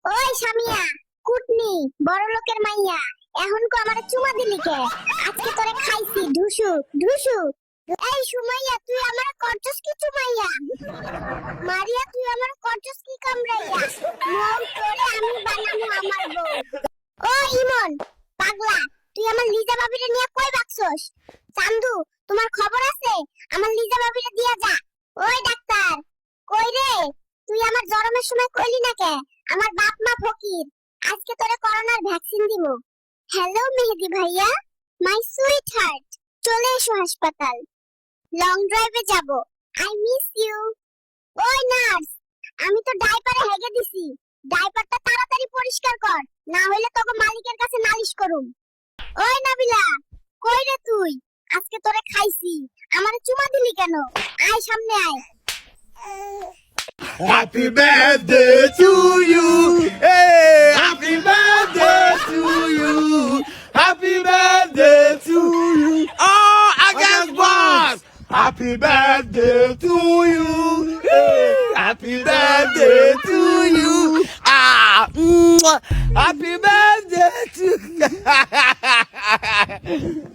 ওই সামিয়া, কুটনি, বড় লোকের মাইয়া, এখন কো আমারে চুমা দিলি কে? আজকে তোরে খাইছি ঢুসু ঢুসু। এই সুমাইয়া, তুই আমারে করছস কি চুমাইয়া? মারিয়া, তুই আমারে করছস কি কামড়াইয়া? মন তোরে আমি বানামু আমার বউ। ও ইমন পাগলা, তুই আমার লিজা ভাবিরে নিয়ে কই বাকছস? চান্দু, তোমার খবর আছে? আমার লিজা ভাবিরে দিয়া যা। ওই ডাক্তার, কই রে? তুই আমার জরমের সময় কইলি না কে? আমার বাপ মা ফকির, আজকে তোরে করোনার ভ্যাকসিন দিমু। হ্যালো মেহেদি ভাইয়া, মাই সুইট হার্ট, চলে এসো হাসপাতাল। লং ড্রাইভে যাব, আই মিস ইউ। ওই নার্স, আমি তো ডাইপারে হেগে দিছি, ডাইপারটা তাড়াতাড়ি পরিষ্কার কর, না হইলে তোকে মালিকের কাছে নালিশ করুম। ওই নাবিলা, কই রে তুই? আজকে তোরে খাইছি, আমারে চুমা দিলি কেন? আয় সামনে আয়। Happy birthday to you. Hey, happy birthday to you. Happy birthday to you. Oh, I got boss. Happy birthday to you. Hey, happy birthday to you. Ah, mwah. Happy birthday to you.